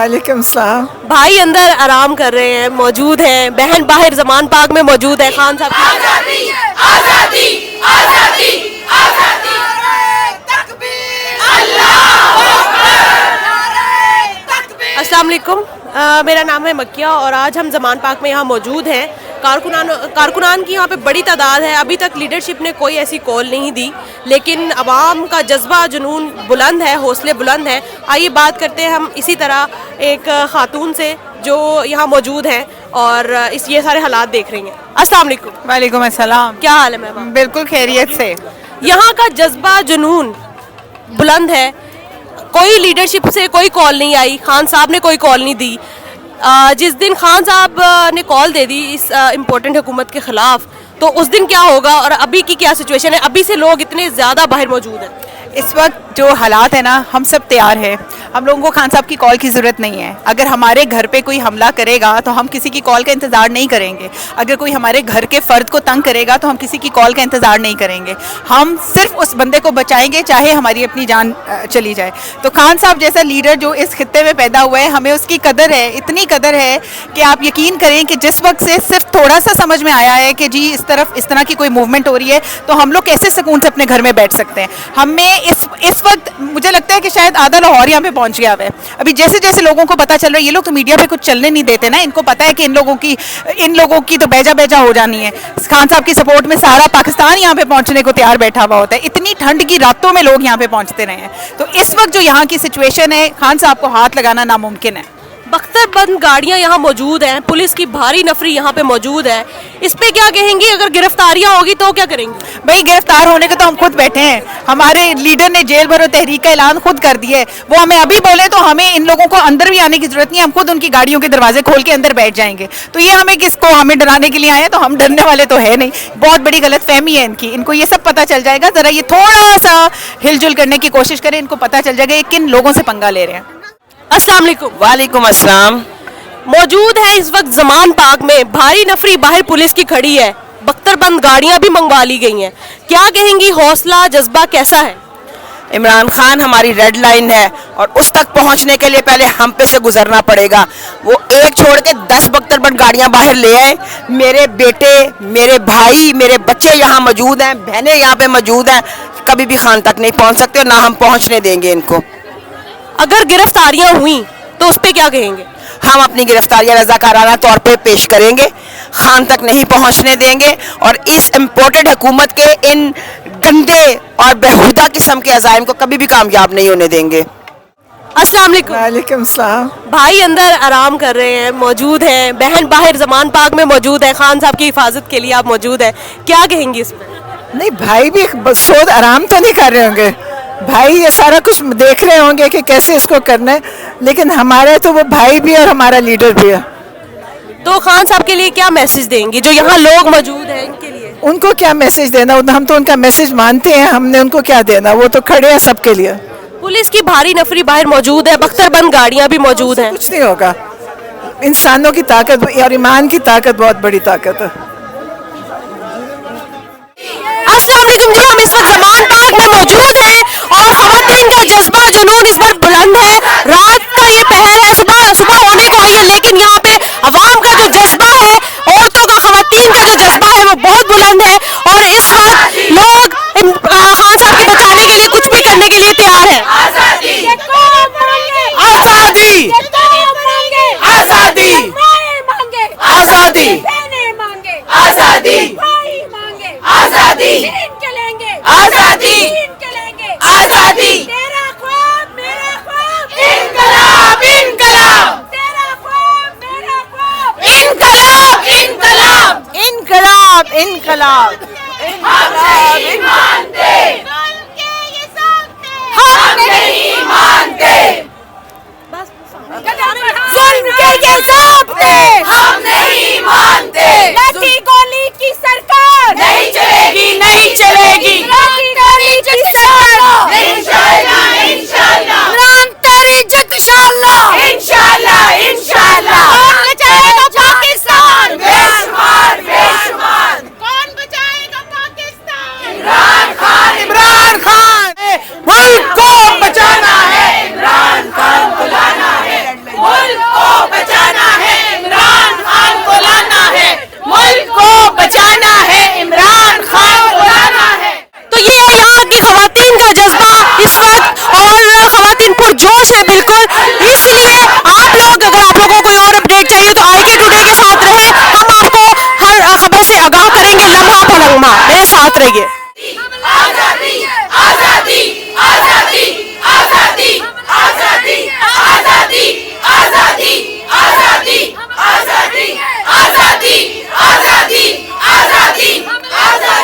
वालेकुम सलाम। भाई अंदर आराम कर रहे हैं, मौजूद हैं, बहन बाहर जमान पाक में मौजूद है। खान साहब आजादी आजादी आजादी आजादी तकबीर अल्लाहू अकबर नारे तकबीर। अस्सलाम वालेकुम, मेरा नाम है मक्किया और आज हम जमान पाक में यहाँ मौजूद हैं। कारकुनान की यहाँ पे बड़ी तादाद है। अभी तक लीडरशिप ने कोई ऐसी कॉल नहीं दी, लेकिन अवाम का जज्बा जुनून बुलंद है, हौसले बुलंद हैं। आइए बात करते हैं हम इसी तरह एक खातून से जो यहाँ मौजूद हैं और ये सारे हालात देख रही हैं। अस्सलाम वालेकुम। वालेकुम अस्सलाम। क्या हाल है मैम? बिल्कुल खैरियत से। यहाँ का जज्बा जुनून बुलंद है, कोई लीडरशिप से कोई कॉल नहीं आई, खान साहब ने कोई कॉल नहीं दी। जिस दिन खान साहब ने कॉल दे दी इस इम्पोर्टेंट हुकूमत के ख़िलाफ़, तो उस दिन क्या होगा और अभी की क्या सिचुएशन है? अभी से लोग इतने ज़्यादा बाहर मौजूद हैं। इस वक्त जो हालात है ना, हम सब तैयार हैं। हम लोगों को खान साहब की कॉल की ज़रूरत नहीं है। अगर हमारे घर पे कोई हमला करेगा तो हम किसी की कॉल का इंतज़ार नहीं करेंगे। अगर कोई हमारे घर के फ़र्द को तंग करेगा तो हम किसी की कॉल का इंतज़ार नहीं करेंगे। हम सिर्फ उस बंदे को बचाएंगे चाहे हमारी अपनी जान चली जाए। तो खान साहब जैसा लीडर जो इस खित्ते में पैदा हुआ है, हमें उसकी कदर है, इतनी कदर है कि आप यकीन करें कि जिस वक्त से सिर्फ थोड़ा सा समझ में आया है कि जी इस तरफ इस तरह की कोई मूवमेंट हो रही है, तो हम लोग कैसे सुकून से अपने घर में बैठ सकते हैं। हमें इस वक्त मुझे लगता है कि शायद आधा लाहौर यहाँ पे पहुँच गया है। अभी जैसे जैसे लोगों को पता चल रहा है, ये लोग तो मीडिया पे कुछ चलने नहीं देते ना, इनको पता है कि इन लोगों की तो बेजा हो जानी है। खान साहब की सपोर्ट में सारा पाकिस्तान यहाँ पे पहुँचने को तैयार बैठा हुआ होता है। इतनी ठंड की रातों में लोग यहाँ पे पहुँचते रहे हैं। तो इस वक्त जो यहाँ की सिचुएशन है, खान साहब को हाथ लगाना नामुमकिन है। बख्तरबंद गाड़ियाँ यहाँ मौजूद हैं, पुलिस की भारी नफरी यहाँ पे मौजूद है। इस पे क्या कहेंगी? अगर गिरफ्तारियाँ होगी तो क्या करेंगी? भाई गिरफ्तार होने को तो हम खुद बैठे हैं। हमारे लीडर ने जेल भरो तहरीक का ऐलान खुद कर दिया है। वो हमें अभी बोले तो हमें इन लोगों को अंदर भी आने की जरूरत नहीं है, हम खुद उनकी गाड़ियों के दरवाजे खोल के अंदर बैठ जाएंगे। तो ये हमें डराने के लिए आए, तो हम डरने वाले तो है नहीं। बहुत बड़ी गलत फहमी है इनकी, इनको ये सब पता चल जाएगा। जरा ये थोड़ा सा हिलजुल करने की कोशिश करें, इनको पता चल जाएगा ये किन लोगों से पंगा ले रहे हैं। अस्सलाम वालेकुम। वालेकुम अस्सलाम। मौजूद है इस वक्त जमान पाक में, भारी नफरी बाहर पुलिस की खड़ी है, बख्तरबंद गाड़ियां भी मंगवा ली गई हैं। क्या कहेंगी, हौसला जज्बा कैसा है? इमरान खान हमारी रेड लाइन है और उस तक पहुंचने के लिए पहले हम पे से गुजरना पड़ेगा। वो एक छोड़ के 10 बख्तरबंद गाड़ियां बाहर ले आए। मेरे बेटे, मेरे भाई, मेरे बच्चे यहाँ मौजूद हैं, बहनें यहाँ पे मौजूद हैं। कभी भी खान तक नहीं पहुंच सकते और ना हम पहुंचने देंगे इनको। अगर गिरफ्तारियां हुई तो उस पे क्या कहेंगे? हम अपनी गिरफ्तारियां रज़ाकाराना तौर पे पेश करेंगे, खान तक नहीं पहुंचने देंगे और इस इम्पोर्टेड हुकूमत के इन गंदे और बेहुदा किस्म के अज़ाइम को कभी भी कामयाब नहीं होने देंगे। अस्सलाम वालेकुम। वालेकुम सलाम। भाई अंदर आराम कर रहे हैं, मौजूद हैं, बहन बाहर जमान पाक में मौजूद है। खान साहब की हिफाजत के लिए आप मौजूद हैं, क्या कहेंगी इस पर? नहीं, भाई भी सोच आराम तो नहीं कर रहे होंगे। भाई ये सारा कुछ देख रहे होंगे कि कैसे इसको करना है, लेकिन हमारे तो वो भाई भी और हमारा लीडर भी है। तो खान साहब के लिए क्या मैसेज देंगे जो यहाँ लोग मौजूद हैं इनके लिए? उनको क्या मैसेज देना, हम तो उनका मैसेज मानते हैं, हमने उनको क्या देना, वो तो खड़े हैं सबके लिए। पुलिस की भारी नफरी बाहर मौजूद है, बख्तरबंद गाड़ियाँ भी मौजूद हैं। कुछ नहीं होगा। इंसानों की ताकत और ईमान की ताकत बहुत बड़ी ताकत है। अस्सलाम वालेकुम जी, हम इस वक्त जमान पाक में मौजूद हैं और खवातीन का जज्बा जुनून इस वक्त बुलंद है। रात का ये पहर है, सुबह होने को आई है, लेकिन यहाँ पे अवाम का जो जज्बा है, औरतों का, खवातीन का जो जज्बा है वो बहुत बुलंद है और इस वक्त लोग खान साहब को बचाने के लिए कुछ भी करने के लिए तैयार है। आजादी आज़ादी आज़ादी आज़ादी आजादी आजादी आजादी आजादी तेरा ख्वाब मेरा ख्वाब, इनकलाब इनकलाब, तेरा ख्वाब मेरा ख्वाब, इनकलाब इनकलाब इनकलाब इनकलाब। हम नहीं मानते, हम नहीं मानते, जुल्म के ये ज़ाब्ते हम नहीं मानते। लाठी गोली की सरकार नहीं चलेगी, नहीं चलेगी। लाठी गोली की सरकार इंशाअल्लाह इंशाअल्लाह। इमरान तेरी जिद इंशाअल्लाह इंशाअल्लाह इंशाअल्लाह। कौन बचाएगा पाकिस्तान? बेशुमार बेशुमार। कौन बचाएगा पाकिस्तान? इमरान खान इमरान खान। मुल्क को बचाना है, इमरान खान बुलाना है। साथ रहिए। आजादी आजादी आजादी आजादी आजादी आजादी आजादी आजादी आजादी आजादी आजादी आजादी आजादी